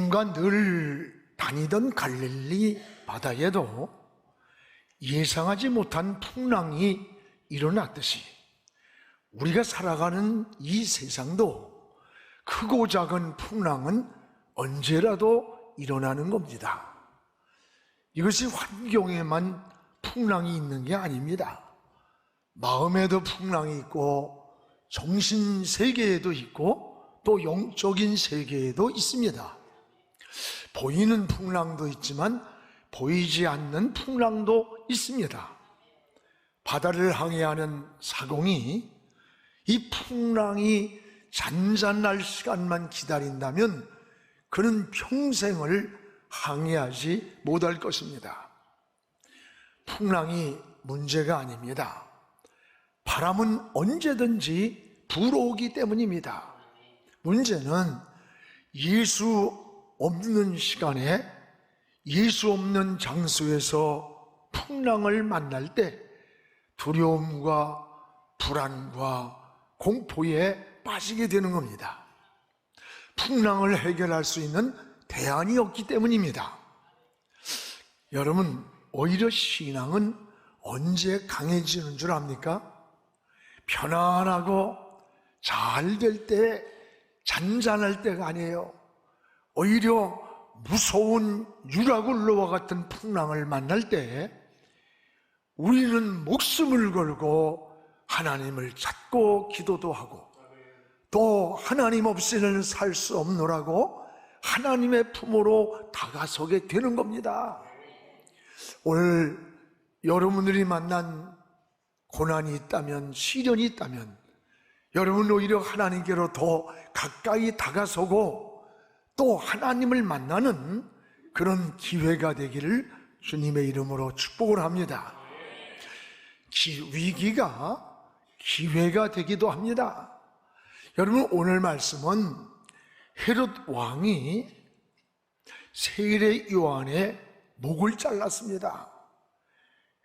예수님과 늘 다니던 갈릴리 바다에도 예상하지 못한 풍랑이 일어났듯이 우리가 살아가는 이 세상도 크고 작은 풍랑은 언제라도 일어나는 겁니다. 이것이 환경에만 풍랑이 있는 게 아닙니다. 마음에도 풍랑이 있고 정신 세계에도 있고 또 영적인 세계에도 있습니다. 보이는 풍랑도 있지만 보이지 않는 풍랑도 있습니다. 바다를 항해하는 사공이 이 풍랑이 잔잔할 시간만 기다린다면 그는 평생을 항해하지 못할 것입니다. 풍랑이 문제가 아닙니다. 바람은 언제든지 불어오기 때문입니다. 문제는 예수 없는 시간에 예수 없는 장소에서 풍랑을 만날 때 두려움과 불안과 공포에 빠지게 되는 겁니다. 풍랑을 해결할 수 있는 대안이 없기 때문입니다. 여러분, 오히려 신앙은 언제 강해지는 줄 압니까? 편안하고 잘 될 때, 잔잔할 때가 아니에요. 오히려 무서운 유라굴로와 같은 풍랑을 만날 때 우리는 목숨을 걸고 하나님을 찾고 기도도 하고 또 하나님 없이는 살 수 없노라고 하나님의 품으로 다가서게 되는 겁니다. 오늘 여러분들이 만난 고난이 있다면, 시련이 있다면 여러분 오히려 하나님께로 더 가까이 다가서고 또 하나님을 만나는 그런 기회가 되기를 주님의 이름으로 축복을 합니다. 위기가 기회가 되기도 합니다. 여러분, 오늘 말씀은 헤롯 왕이 세례 요한의 목을 잘랐습니다.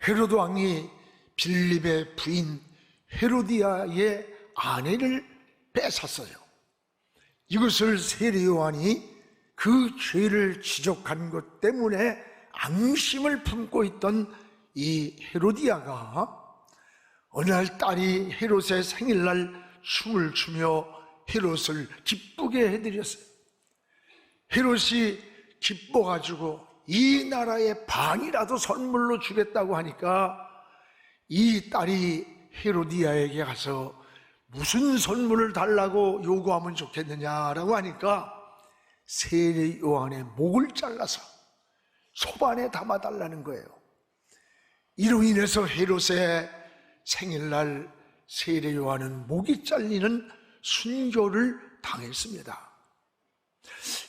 헤롯 왕이 빌립의 부인 헤로디아의 아내를 뺏었어요. 이것을 세례 요한이 그 죄를 지적한 것 때문에 앙심을 품고 있던 이 헤로디아가 어느 날 딸이 헤롯의 생일날 춤을 추며 헤롯을 기쁘게 해드렸어요. 헤롯이 기뻐가지고 이 나라의 반이라도 선물로 주겠다고 하니까 이 딸이 헤로디아에게 가서 무슨 선물을 달라고 요구하면 좋겠느냐라고 하니까 세례 요한의 목을 잘라서 소반에 담아달라는 거예요. 이로 인해서 헤롯의 생일날 세례 요한은 목이 잘리는 순교를 당했습니다.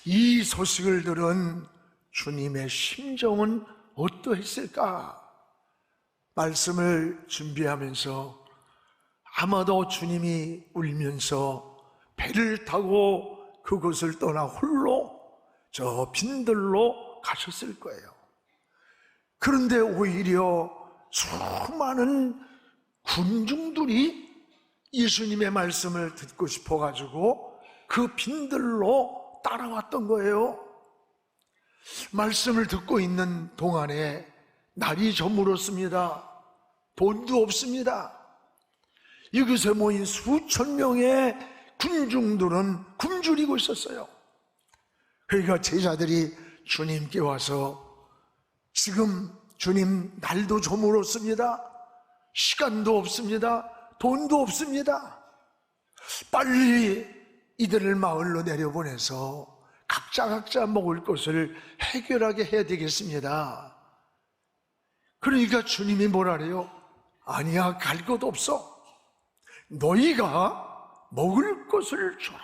이 소식을 들은 주님의 심정은 어떠했을까? 말씀을 준비하면서 아마도 주님이 울면서 배를 타고 그곳을 떠나 홀로 저 빈들로 가셨을 거예요. 그런데 오히려 수많은 군중들이 예수님의 말씀을 듣고 싶어가지고 그 빈들로 따라왔던 거예요. 말씀을 듣고 있는 동안에 날이 저물었습니다. 돈도 없습니다. 이곳에 모인 수천 명의 군중들은 굶주리고 있었어요. 그러니까 제자들이 주님께 와서 지금 주님 날도 저물었습니다. 시간도 없습니다. 돈도 없습니다. 빨리 이들을 마을로 내려보내서 각자 먹을 것을 해결하게 해야 되겠습니다. 그러니까 주님이 뭐라래요? 아니야, 갈 곳 없어. 너희가 먹을 것을 주라.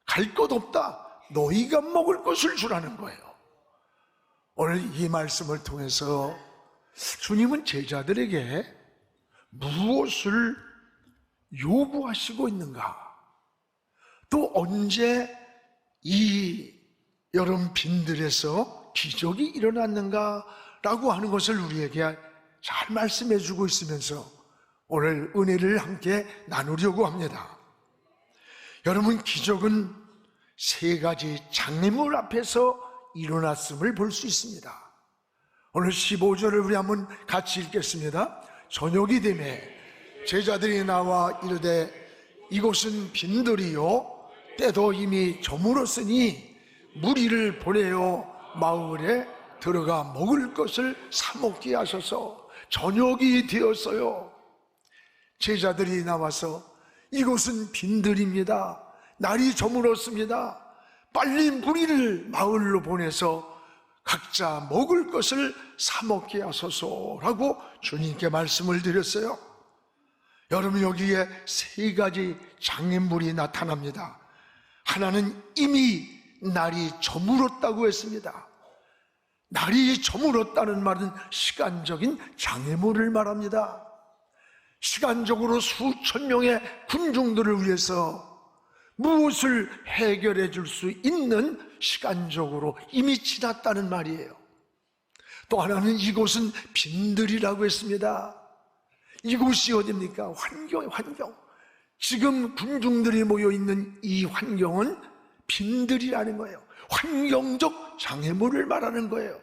갈 곳 없다. 너희가 먹을 것을 주라는 거예요. 오늘 이 말씀을 통해서 주님은 제자들에게 무엇을 요구하시고 있는가? 또 언제 이 여름 빈들에서 기적이 일어났는가라고 하는 것을 우리에게 잘 말씀해 주고 있으면서 오늘 은혜를 함께 나누려고 합니다. 여러분, 기적은 세 가지 장애물 앞에서 일어났음을 볼 수 있습니다. 오늘 15절을 우리 한번 같이 읽겠습니다. 저녁이 되매 제자들이 나와 이르되 이곳은 빈들이요 때도 이미 저물었으니 무리를 보내어 마을에 들어가 먹을 것을 사 먹게 하소서. 저녁이 되었어요. 제자들이 나와서 이곳은 빈들입니다. 날이 저물었습니다. 빨리 무리를 마을로 보내서 각자 먹을 것을 사 먹게 하소서라고 주님께 말씀을 드렸어요. 여러분, 여기에 세 가지 장애물이 나타납니다. 하나는 이미 날이 저물었다고 했습니다. 날이 저물었다는 말은 시간적인 장애물을 말합니다. 시간적으로 수천 명의 군중들을 위해서 무엇을 해결해 줄 수 있는 시간적으로 이미 지났다는 말이에요. 또 하나는 이곳은 빈들이라고 했습니다. 이곳이 어디입니까? 환경. 지금 군중들이 모여있는 이 환경은 빈들이라는 거예요. 환경적 장애물을 말하는 거예요.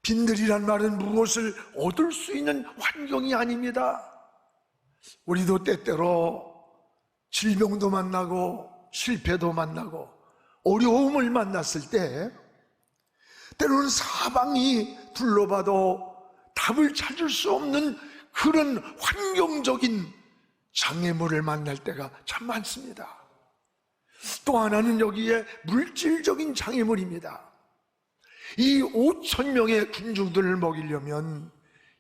빈들이란 말은 무엇을 얻을 수 있는 환경이 아닙니다. 우리도 때때로 질병도 만나고 실패도 만나고 어려움을 만났을 때 때로는 사방이 둘러봐도 답을 찾을 수 없는 그런 환경적인 장애물을 만날 때가 참 많습니다. 또 하나는 여기에 물질적인 장애물입니다. 이 5천 명의 군중들을 먹이려면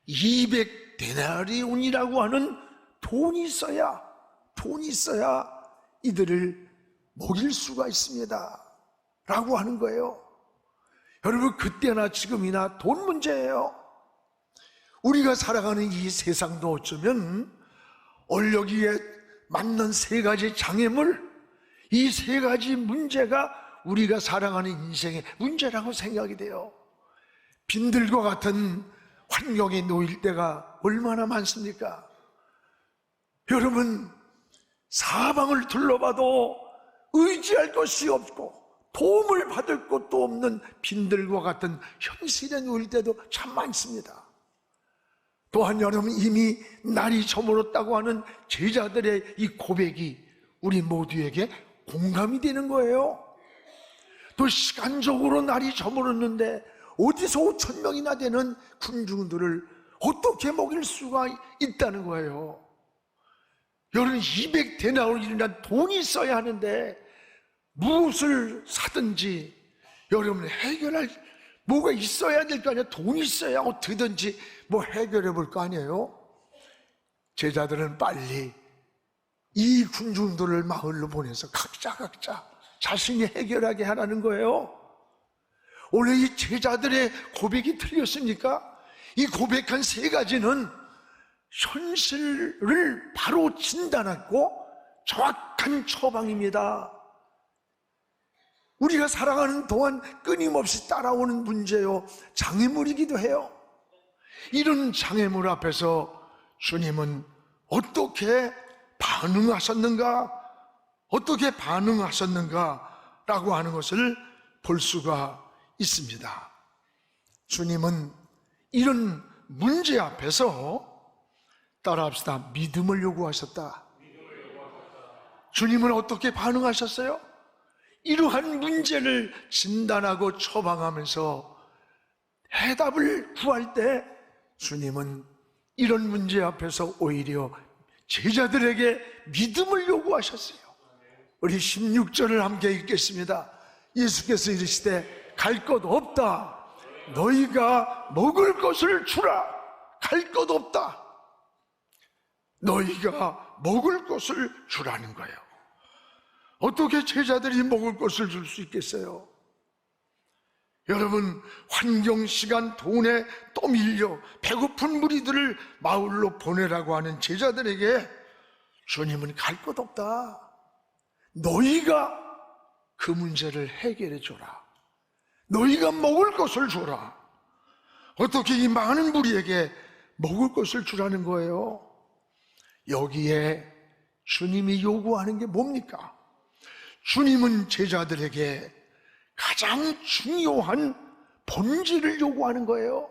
200데나리온이라고 하는 돈이 있어야 이들을 먹일 수가 있습니다 라고 하는 거예요. 여러분, 그때나 지금이나 돈 문제예요. 우리가 살아가는 이 세상도 어쩌면 여기에 맞는 세 가지 장애물, 이 세 가지 문제가 우리가 살아가는 인생의 문제라고 생각이 돼요. 빈들과 같은 환경에 놓일 때가 얼마나 많습니까? 여러분, 사방을 둘러봐도 의지할 것이 없고 도움을 받을 것도 없는 빈들과 같은 현실에 놓일 때도 참 많습니다. 또한 여러분, 이미 날이 저물었다고 하는 제자들의 이 고백이 우리 모두에게 공감이 되는 거예요. 또 시간적으로 날이 저물었는데 어디서 5천 명이나 되는 군중들을 어떻게 먹일 수가 있다는 거예요. 여러분, 200데나리온이라는 돈이 있어야 하는데 무엇을 사든지 여러분 해결할 뭐가 있어야 될 거 아니에요. 돈이 있어야 어떻게든지 뭐 해결해 볼 거 아니에요. 제자들은 빨리 이 군중들을 마을로 보내서 각자 자신이 해결하게 하라는 거예요. 원래 이 제자들의 고백이 틀렸습니까? 이 고백한 세 가지는 현실을 바로 진단하고 정확한 처방입니다. 우리가 살아가는 동안 끊임없이 따라오는 문제요, 장애물이기도 해요. 이런 장애물 앞에서 주님은 어떻게 반응하셨는가라고 하는 것을 볼 수가 있습니다. 주님은 이런 문제 앞에서 따라합시다. 믿음을 요구하셨다. 주님은 어떻게 반응하셨어요? 이러한 문제를 진단하고 처방하면서 해답을 구할 때 주님은 이런 문제 앞에서 오히려 제자들에게 믿음을 요구하셨어요. 우리 16절을 함께 읽겠습니다. 예수께서 이르시되 갈 것 없다. 너희가 먹을 것을 주라. 갈 것 없다. 너희가 먹을 것을 주라는 거예요. 어떻게 제자들이 먹을 것을 줄 수 있겠어요? 여러분, 환경, 시간, 돈에 떠밀려 배고픈 무리들을 마을로 보내라고 하는 제자들에게 주님은 갈 것 없다. 너희가 그 문제를 해결해 줘라. 너희가 먹을 것을 줘라. 어떻게 이 많은 무리에게 먹을 것을 주라는 거예요? 여기에 주님이 요구하는 게 뭡니까? 주님은 제자들에게 가장 중요한 본질을 요구하는 거예요.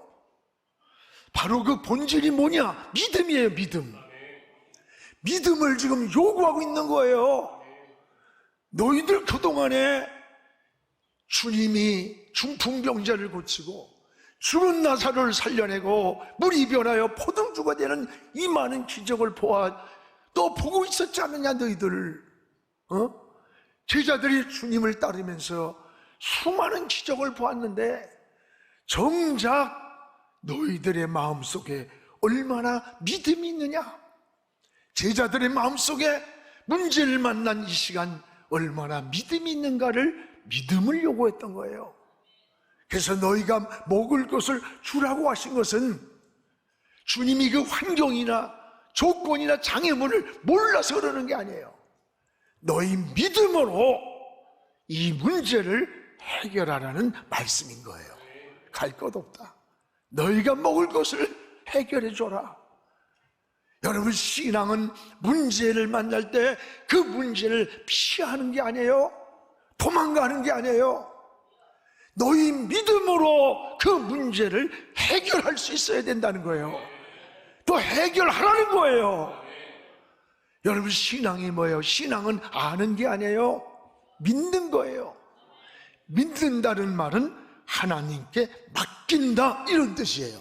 바로 그 본질이 뭐냐? 믿음이에요. 믿음을 지금 요구하고 있는 거예요. 너희들 그동안에 주님이 중풍병자를 고치고 죽은 나사로를 살려내고 물이 변하여 포도주가 되는 이 많은 기적을 또 보고 있었지 않느냐 너희들. 제자들이 주님을 따르면서 수많은 기적을 보았는데 정작 너희들의 마음속에 얼마나 믿음이 있느냐? 제자들의 마음속에 문제를 만난 이 시간 얼마나 믿음이 있는가를 믿음을 요구했던 거예요. 그래서 너희가 먹을 것을 주라고 하신 것은 주님이 그 환경이나 조건이나 장애물을 몰라서 그러는 게 아니에요. 너희 믿음으로 이 문제를 해결하라는 말씀인 거예요. 갈 것 없다. 너희가 먹을 것을 해결해 줘라. 여러분, 신앙은 문제를 만날 때 그 문제를 피하는 게 아니에요. 도망가는 게 아니에요. 너희 믿음으로 그 문제를 해결할 수 있어야 된다는 거예요. 또 해결하라는 거예요. 여러분, 신앙이 뭐예요? 신앙은 아는 게 아니에요. 믿는 거예요. 믿는다는 말은 하나님께 맡긴다, 이런 뜻이에요.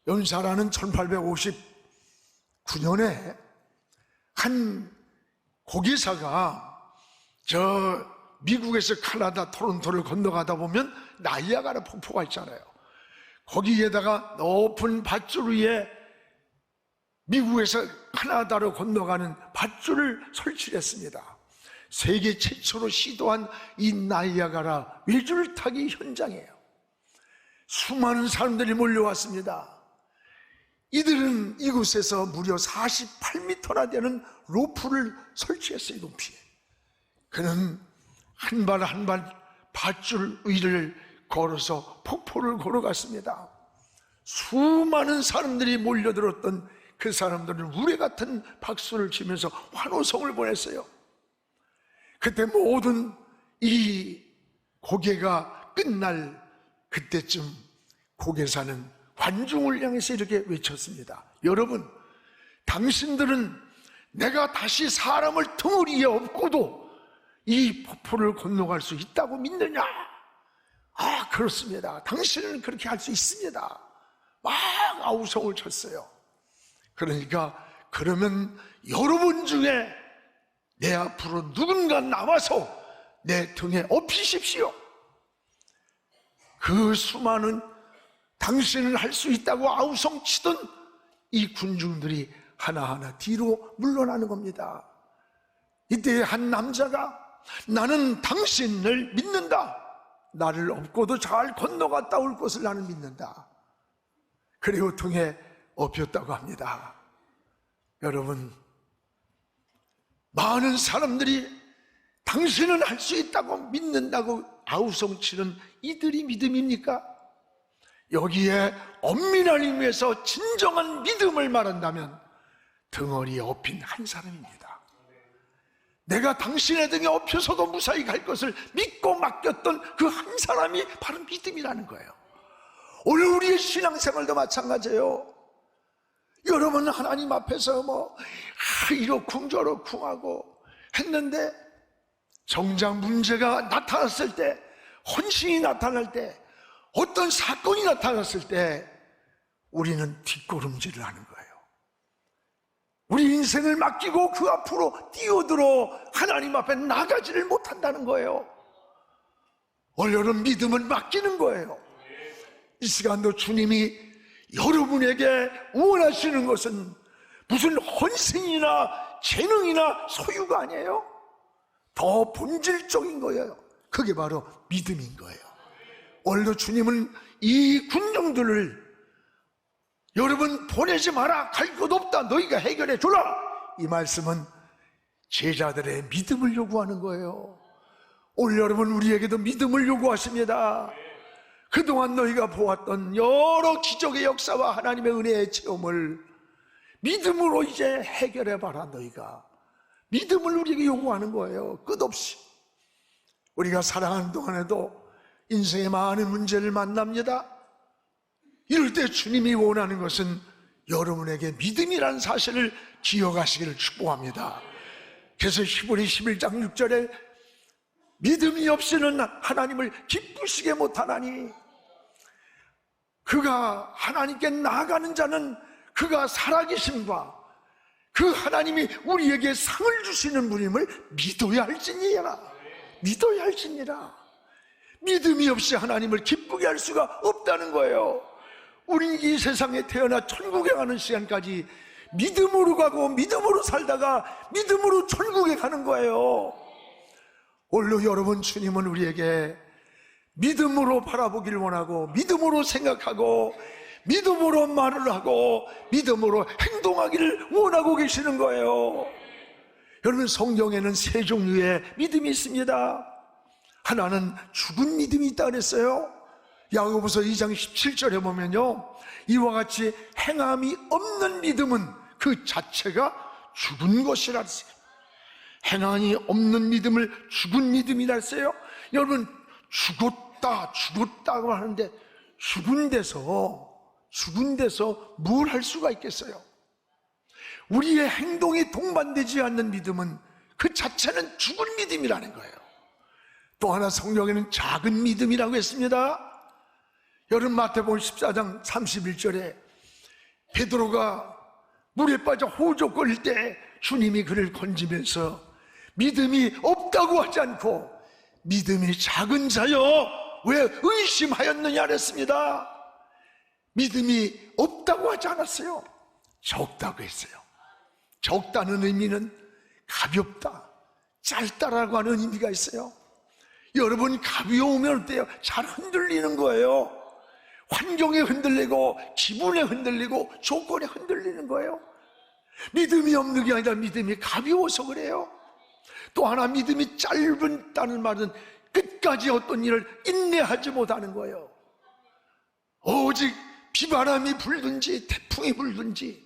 연사라는 1859년에 한 고기사가 미국에서 캐나다 토론토를 건너가다 보면 나이아가라 폭포가 있잖아요. 거기에다가 높은 밧줄 위에 미국에서 캐나다로 건너가는 밧줄을 설치했습니다. 세계 최초로 시도한 이 나이아가라 외줄타기 현장이에요. 수많은 사람들이 몰려왔습니다. 이들은 이곳에서 무려 48m나 되는 로프를 설치했어요. 높이에. 그는 한 발 한 발 밧줄 위를 걸어서 폭포를 걸어갔습니다. 수많은 사람들이 몰려들었던 그 사람들은 우레 같은 박수를 치면서 환호성을 보냈어요. 그때 모든 이 고개가 끝날 그때쯤 고개사는 관중을 향해서 이렇게 외쳤습니다. 여러분, 당신들은 내가 다시 사람을 덩어리에 업고도 이 폭포를 건너갈 수 있다고 믿느냐? 아, 그렇습니다. 당신은 그렇게 할 수 있습니다. 막 아우성을 쳤어요. 그러니까 그러면 여러분 중에 내 앞으로 누군가 나와서 내 등에 업히십시오. 그 수많은 당신은 할 수 있다고 아우성치던 이 군중들이 하나하나 뒤로 물러나는 겁니다. 이때 한 남자가 나는 당신을 믿는다. 나를 업고도 잘 건너갔다 올 것을 나는 믿는다. 그리고 등에 업혔다고 합니다. 여러분, 많은 사람들이 당신은 할 수 있다고 믿는다고 아우성치는 이들이 믿음입니까? 여기에 엄밀한 의미에서 진정한 믿음을 말한다면 등허리에 업힌 한 사람입니다. 내가 당신의 등에 업혀서도 무사히 갈 것을 믿고 맡겼던 그 한 사람이 바로 믿음이라는 거예요. 오늘 우리의 신앙생활도 마찬가지예요. 여러분, 하나님 앞에서 이러쿵 저러쿵 하고 했는데 정작 문제가 나타났을 때, 혼신이 나타날 때, 어떤 사건이 나타났을 때 우리는 뒷걸음질을 하는 거예요. 우리 인생을 맡기고 그 앞으로 뛰어들어 하나님 앞에 나가지를 못한다는 거예요. 얼른 믿음을 맡기는 거예요. 이 시간도 주님이 여러분에게 원하시는 것은 무슨 헌신이나 재능이나 소유가 아니에요. 더 본질적인 거예요. 그게 바로 믿음인 거예요. 오늘도 주님은 이 군중들을 여러분 보내지 마라, 갈 곳 없다, 너희가 해결해 줘라, 이 말씀은 제자들의 믿음을 요구하는 거예요. 오늘 여러분, 우리에게도 믿음을 요구하십니다. 그동안 너희가 보았던 여러 기적의 역사와 하나님의 은혜의 체험을 믿음으로 이제 해결해 봐라. 너희가 믿음을 우리에게 요구하는 거예요. 끝없이. 우리가 살아가는 동안에도 인생의 많은 문제를 만납니다. 이럴 때 주님이 원하는 것은 여러분에게 믿음이라는 사실을 기억하시기를 축복합니다. 그래서 히브리 11장 6절에 믿음이 없이는 하나님을 기쁘시게 못하나니, 그가 하나님께 나아가는 자는 그가 살아계심과 그 하나님이 우리에게 상을 주시는 분임을 믿어야 할지니라. 믿어야 할지니라. 믿음이 없이 하나님을 기쁘게 할 수가 없다는 거예요. 우린 이 세상에 태어나 천국에 가는 시간까지 믿음으로 가고 믿음으로 살다가 믿음으로 천국에 가는 거예요. 오늘 여러분, 주님은 우리에게 믿음으로 바라보기를 원하고 믿음으로 생각하고 믿음으로 말을 하고 믿음으로 행동하기를 원하고 계시는 거예요. 여러분, 성경에는 세 종류의 믿음이 있습니다. 하나는 죽은 믿음이 있다 그랬어요. 야고보서 2장 17절에 보면요, 이와 같이 행함이 없는 믿음은 그 자체가 죽은 것이라 했어요. 행함이 없는 믿음을 죽은 믿음이라 했어요. 여러분, 죽었다고 하는데 죽은 데서 뭘 할 수가 있겠어요? 우리의 행동이 동반되지 않는 믿음은 그 자체는 죽은 믿음이라는 거예요. 또 하나 성경에는 작은 믿음이라고 했습니다. 여러분, 마태복음 14장 31절에 베드로가 물에 빠져 호족거릴 때 주님이 그를 건지면서 믿음이 없다고 하지 않고 믿음이 작은 자여 왜 의심하였느냐 그랬습니다. 믿음이 없다고 하지 않았어요. 적다고 했어요. 적다는 의미는 가볍다, 짧다라고 하는 의미가 있어요. 여러분, 가벼우면 어때요? 잘 흔들리는 거예요. 환경에 흔들리고 기분에 흔들리고 조건에 흔들리는 거예요. 믿음이 없는 게 아니라 믿음이 가벼워서 그래요. 또 하나, 믿음이 짧다는 말은 끝까지 어떤 일을 인내하지 못하는 거예요. 오직 비바람이 불든지 태풍이 불든지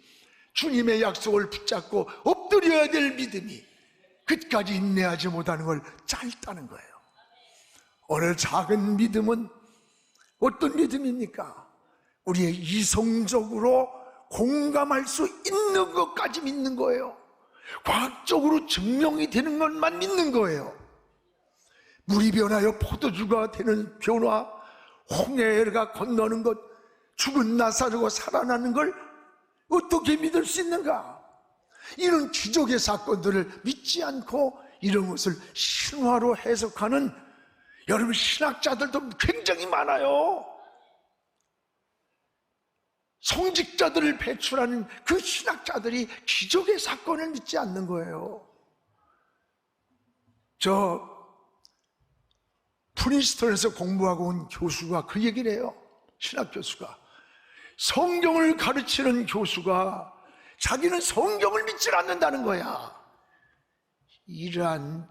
주님의 약속을 붙잡고 엎드려야 될 믿음이 끝까지 인내하지 못하는 걸 짧다는 거예요. 오늘 작은 믿음은 어떤 믿음입니까? 우리의 이성적으로 공감할 수 있는 것까지 믿는 거예요. 과학적으로 증명이 되는 것만 믿는 거예요. 물이 변하여 포도주가 되는 변화, 홍해가 건너는 것, 죽은 나사로가 살아나는 걸 어떻게 믿을 수 있는가? 이런 기적의 사건들을 믿지 않고 이런 것을 신화로 해석하는 여러분, 신학자들도 굉장히 많아요. 성직자들을 배출하는 그 신학자들이 기적의 사건을 믿지 않는 거예요. 저 프린스턴에서 공부하고 온 교수가 그 얘기를 해요. 신학 교수가. 성경을 가르치는 교수가 자기는 성경을 믿지 않는다는 거야. 이런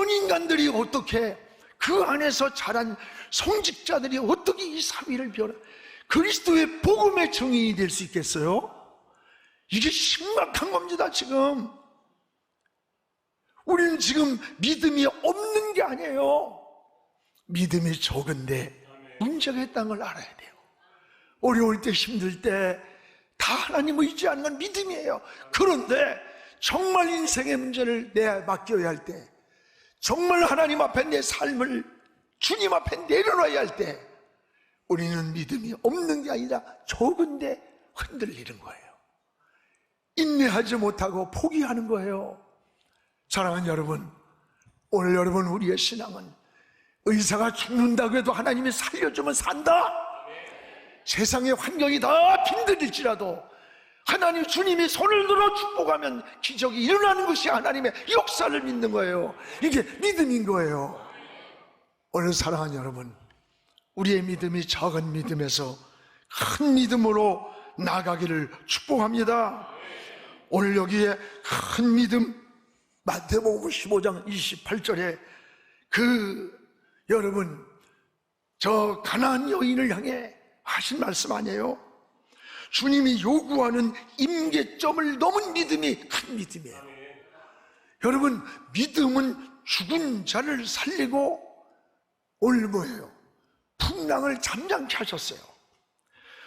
인간들이 어떻게, 그 안에서 자란 성직자들이 어떻게 이 사회를 그리스도의 복음의 증인이 될 수 있겠어요? 이게 심각한 겁니다. 지금 우리는 지금 믿음이 없는 게 아니에요. 믿음이 적은데 문제가 있다는 걸 알아야 돼요. 어려울 때, 힘들 때 다 하나님 의지 않는 믿음이에요. 그런데 정말 인생의 문제를 내 맡겨야 할 때, 정말 하나님 앞에 내 삶을 주님 앞에 내려놔야 할 때 우리는 믿음이 없는 게 아니라 적은데 흔들리는 거예요. 인내하지 못하고 포기하는 거예요. 사랑하는 여러분, 오늘 여러분, 우리의 신앙은 의사가 죽는다고 해도 하나님이 살려주면 산다. 세상의 환경이 다 힘들일지라도 하나님, 주님이 손을 들어 축복하면 기적이 일어나는 것이 하나님의 역사를 믿는 거예요. 이게 믿음인 거예요. 오늘 사랑하는 여러분, 우리의 믿음이 작은 믿음에서 큰 믿음으로 나가기를 축복합니다. 오늘 여기에 큰 믿음, 마태복음 15장 28절에 여러분, 저 가나안 여인을 향해 하신 말씀 아니에요? 주님이 요구하는 임계점을 넘은 믿음이 큰 믿음이에요. 여러분, 믿음은 죽은 자를 살리고 오늘 뭐예요? 풍랑을 잠잠케 하셨어요.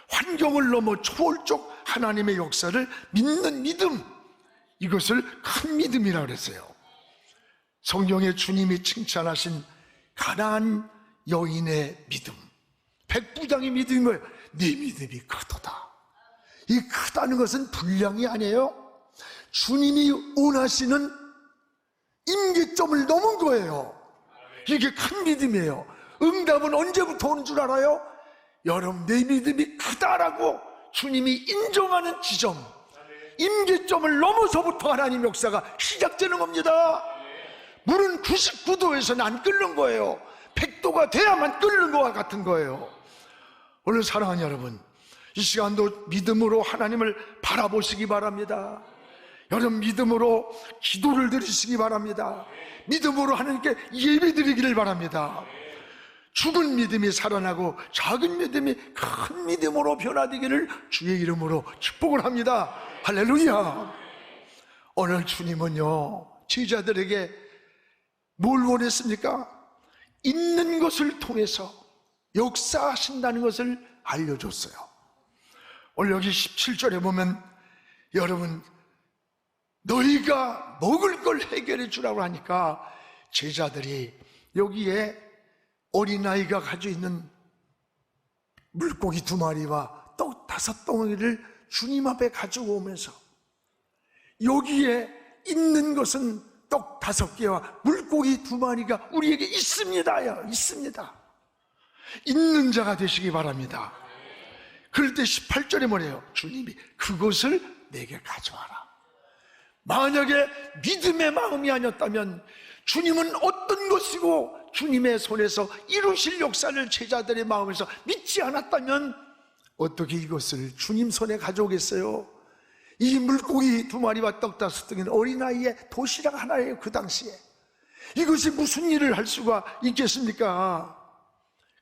환경을 넘어 초월적 하나님의 역사를 믿는 믿음, 이것을 큰 믿음이라고 그랬어요. 성경에 주님이 칭찬하신 가나안 여인의 믿음, 백부장의 믿음인 거예요. 네 믿음이 크도다. 이 크다는 것은 분량이 아니에요. 주님이 원하시는 임계점을 넘은 거예요. 이게 큰 믿음이에요. 응답은 언제부터 오는 줄 알아요? 여러분, 내 믿음이 크다라고 주님이 인정하는 지점, 임계점을 넘어서부터 하나님 역사가 시작되는 겁니다. 물은 99도에서는 안 끓는 거예요. 100도가 돼야만 끓는 것과 같은 거예요. 오늘 사랑하는 여러분, 이 시간도 믿음으로 하나님을 바라보시기 바랍니다. 여러분, 믿음으로 기도를 드리시기 바랍니다. 믿음으로 하나님께 예배드리기를 바랍니다. 죽은 믿음이 살아나고 작은 믿음이 큰 믿음으로 변화되기를 주의 이름으로 축복을 합니다. 할렐루야. 오늘 주님은요, 제자들에게 뭘 원했습니까? 있는 것을 통해서 역사하신다는 것을 알려줬어요. 오늘 여기 17절에 보면, 여러분, 너희가 먹을 걸 해결해 주라고 하니까 제자들이 여기에 어린아이가 가지고 있는 물고기 2마리와 떡 5덩어리를 주님 앞에 가지고 오면서, 여기에 있는 것은 떡 5개와 물고기 2마리가 우리에게 있습니다요. 있습니다. 있는 자가 되시기 바랍니다. 그럴 때 18절에 뭐래요? 주님이 그것을 내게 가져와라. 만약에 믿음의 마음이 아니었다면, 주님은 어떤 것이고 주님의 손에서 이루실 역사를 제자들의 마음에서 믿지 않았다면 어떻게 이것을 주님 손에 가져오겠어요? 이 물고기 2마리와 떡 5덩이는 어린아이의 도시락 하나예요. 그 당시에 이것이 무슨 일을 할 수가 있겠습니까?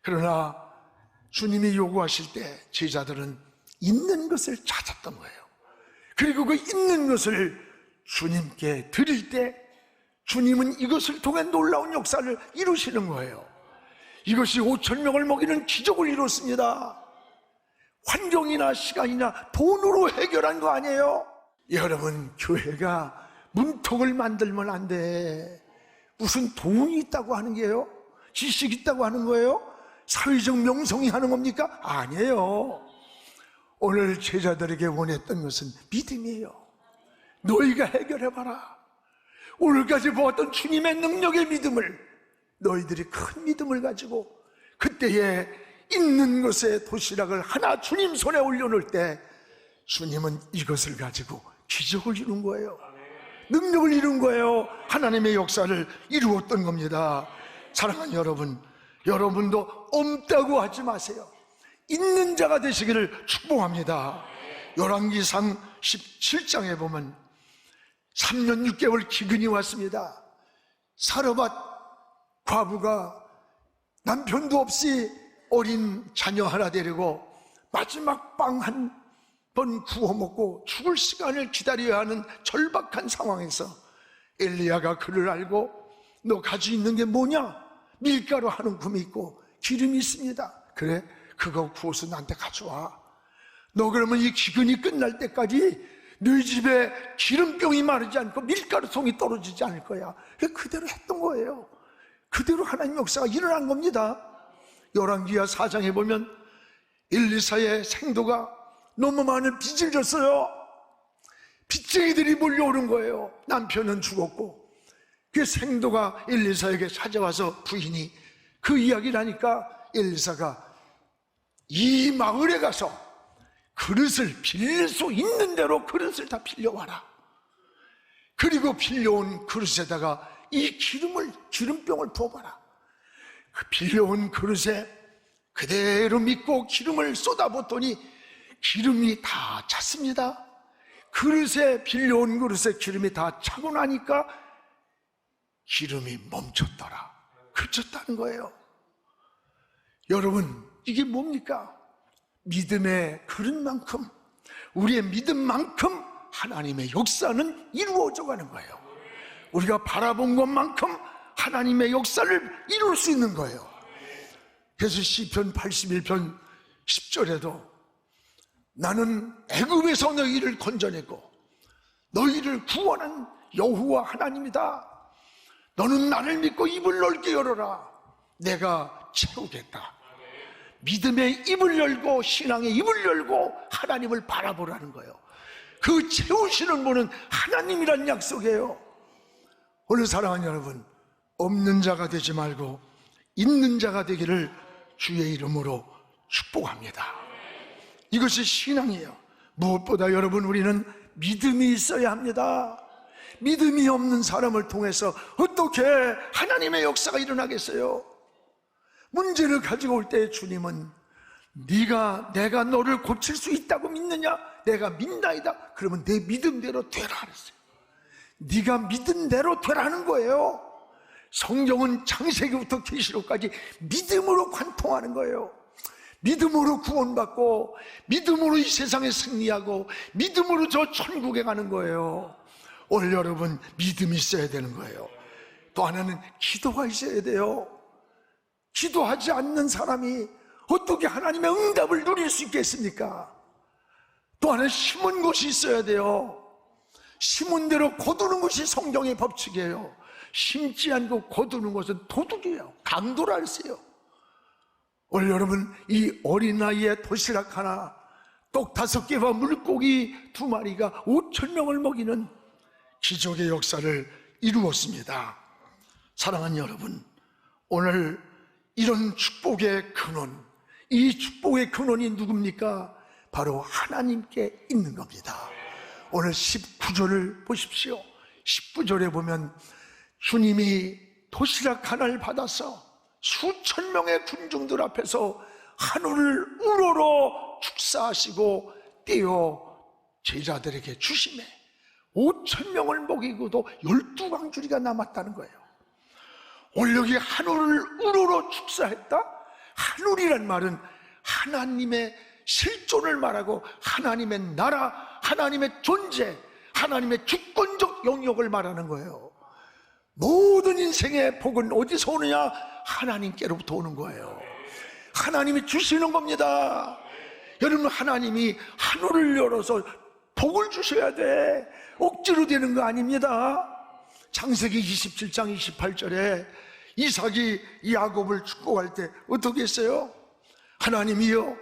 그러나 주님이 요구하실 때 제자들은 있는 것을 찾았던 거예요. 그리고 그 있는 것을 주님께 드릴 때 주님은 이것을 통해 놀라운 역사를 이루시는 거예요. 이것이 5,000명을 먹이는 기적을 이뤘습니다. 환경이나 시간이나 돈으로 해결한 거 아니에요. 여러분, 교회가 문턱을 만들면 안 돼. 무슨 돈이 있다고 하는 게요? 지식이 있다고 하는 거예요? 사회적 명성이 하는 겁니까? 아니에요. 오늘 제자들에게 원했던 것은 믿음이에요. 너희가 해결해봐라. 오늘까지 보았던 주님의 능력의 믿음을, 너희들이 큰 믿음을 가지고 그때에 있는 것의 도시락을 하나 주님 손에 올려놓을 때 주님은 이것을 가지고 기적을 이룬 거예요. 능력을 이룬 거예요. 하나님의 역사를 이루었던 겁니다. 사랑하는 여러분, 여러분도 없다고 하지 마세요. 있는 자가 되시기를 축복합니다. 열왕기상 17장에 보면 3년 6개월 기근이 왔습니다. 사르밧 과부가 남편도 없이 어린 자녀 하나 데리고 마지막 빵 한 번 구워 먹고 죽을 시간을 기다려야 하는 절박한 상황에서 엘리야가 그를 알고, 너 가지고 있는 게 뭐냐? 밀가루 한 움큼이 있고 기름이 있습니다. 그래, 그거 구워서 나한테 가져와. 너 그러면 이 기근이 끝날 때까지 너희 집에 기름병이 마르지 않고 밀가루통이 떨어지지 않을 거야. 그대로 했던 거예요. 그대로 하나님 역사가 일어난 겁니다. 열왕기하 4장에 보면 엘리사의 생도가 너무 많은 빚을 졌어요. 빚쟁이들이 몰려오는 거예요. 남편은 죽었고. 그 생도가 엘리사에게 찾아와서 부인이 그 이야기를 하니까 엘리사가 이 마을에 가서 그릇을 빌릴 수 있는 대로 그릇을 다 빌려와라. 그리고 빌려온 그릇에다가 이 기름병을 부어봐라. 그 빌려온 그릇에 그대로 믿고 기름을 쏟아붓더니 기름이 다 찼습니다. 그릇에, 빌려온 그릇에 기름이 다 차고 나니까 기름이 멈췄더라. 그쳤다는 거예요. 여러분, 이게 뭡니까? 믿음의 그릇만큼 우리의 믿음만큼 하나님의 역사는 이루어져 가는 거예요. 우리가 바라본 것만큼 하나님의 역사를 이룰 수 있는 거예요. 그래서 시편 81편 10절에도 나는 애굽에서 너희를 건져내고 너희를 구원한 여호와 하나님이다. 너는 나를 믿고 입을 넓게 열어라. 내가 채우겠다. 믿음의 입을 열고 신앙의 입을 열고 하나님을 바라보라는 거예요. 그 채우시는 분은 하나님이란 약속이에요. 오늘 사랑하는 여러분, 없는 자가 되지 말고 있는 자가 되기를 주의 이름으로 축복합니다. 이것이 신앙이에요. 무엇보다 여러분, 우리는 믿음이 있어야 합니다. 믿음이 없는 사람을 통해서 어떻게 하나님의 역사가 일어나겠어요? 문제를 가지고 올 때 주님은 내가 너를 고칠 수 있다고 믿느냐? 내가 믿나이다. 그러면 내 믿음대로 되라 그랬어요. 네가 믿은 대로 되라는 거예요. 성경은 창세기부터 계시록까지 믿음으로 관통하는 거예요. 믿음으로 구원받고 믿음으로 이 세상에 승리하고 믿음으로 저 천국에 가는 거예요. 오늘 여러분, 믿음이 있어야 되는 거예요. 또 하나는 기도가 있어야 돼요. 기도하지 않는 사람이 어떻게 하나님의 응답을 누릴 수 있겠습니까? 또 하나는 심은 것이 있어야 돼요. 심은 대로 거두는 것이 성경의 법칙이에요. 심지 않고 거두는 것은 도둑이에요. 강도라 했어요. 오늘 여러분, 이 어린 나이에 도시락 하나, 떡 5개와 물고기 2마리가 5,000명을 먹이는 기적의 역사를 이루었습니다. 사랑하는 여러분, 오늘 이런 축복의 근원, 이 축복의 근원이 누굽니까? 바로 하나님께 있는 겁니다. 오늘 19절을 보십시오. 19절에 보면 주님이 도시락 하나를 받아서 수천 명의 군중들 앞에서 하늘을 우러러 축사하시고 떼어 제자들에게 주시매 5,000명을 먹이고도 12광주리가 남았다는 거예요. 오늘 여기 하늘을 우러러 축사했다? 하늘이란 말은 하나님의 실존을 말하고 하나님의 나라, 하나님의 존재, 하나님의 주권적 영역을 말하는 거예요. 모든 인생의 복은 어디서 오느냐? 하나님께로부터 오는 거예요. 하나님이 주시는 겁니다. 여러분, 하나님이 하늘을 열어서 복을 주셔야 돼. 억지로 되는 거 아닙니다. 창세기 27장 28절에 이삭이 야곱을 축복할 때 어떻게 했어요? 하나님이여,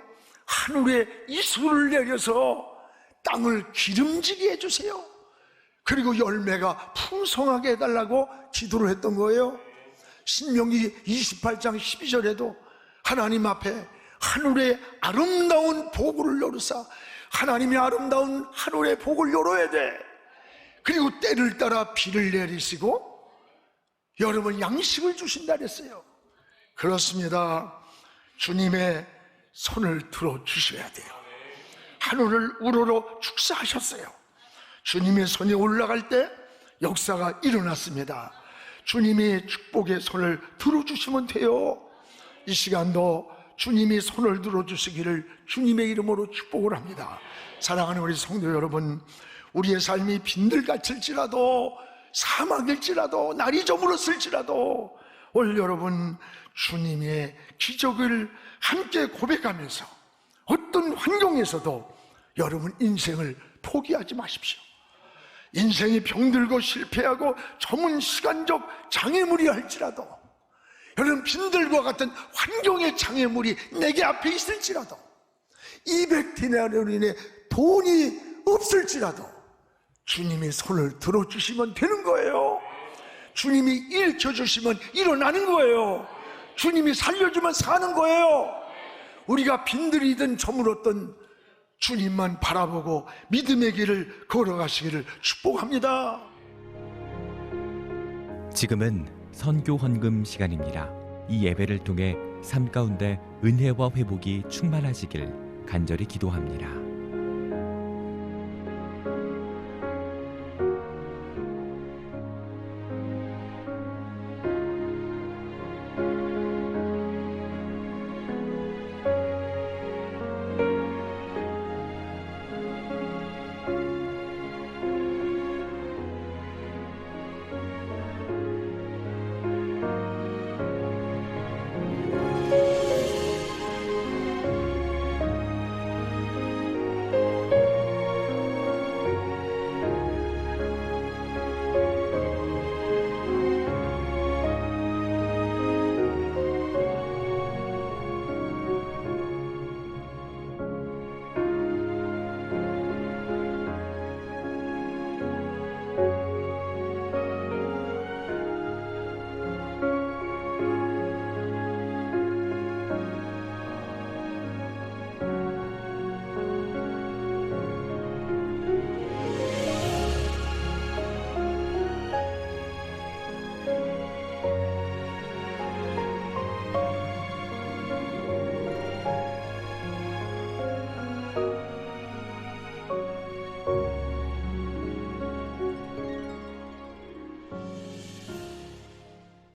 하늘에 이슬을 내려서 땅을 기름지게 해주세요. 그리고 열매가 풍성하게 해달라고 기도를 했던 거예요. 신명기 28장 12절에도 하나님 앞에 하늘의 아름다운 복을 열으사, 하나님의 아름다운 하늘의 복을 열어야 돼. 그리고 때를 따라 비를 내리시고 여러분 양식을 주신다 그랬어요. 그렇습니다. 주님의 손을 들어 주셔야 돼요. 하늘을 우러러 축사하셨어요. 주님의 손이 올라갈 때 역사가 일어났습니다. 주님이 축복의 손을 들어주시면 돼요. 이 시간도 주님이 손을 들어주시기를 주님의 이름으로 축복을 합니다. 사랑하는 우리 성도 여러분, 우리의 삶이 빈들같을지라도 사막일지라도 날이 저물었을지라도 오늘 여러분 주님의 기적을 함께 고백하면서 어떤 환경에서도 여러분 인생을 포기하지 마십시오. 인생이 병들고 실패하고 저문 시간적 장애물이 할지라도, 여러분 빈들과 같은 환경의 장애물이 내게 앞에 있을지라도, 200디나리온의 돈이 없을지라도 주님이 손을 들어주시면 되는 거예요. 주님이 일으켜주시면 일어나는 거예요. 주님이 살려주면 사는 거예요. 우리가 빈들이든 저물었던 주님만 바라보고 믿음의 길을 걸어가시기를 축복합니다. 지금은 선교 헌금 시간입니다. 이 예배를 통해 삶 가운데 은혜와 회복이 충만하시길 간절히 기도합니다.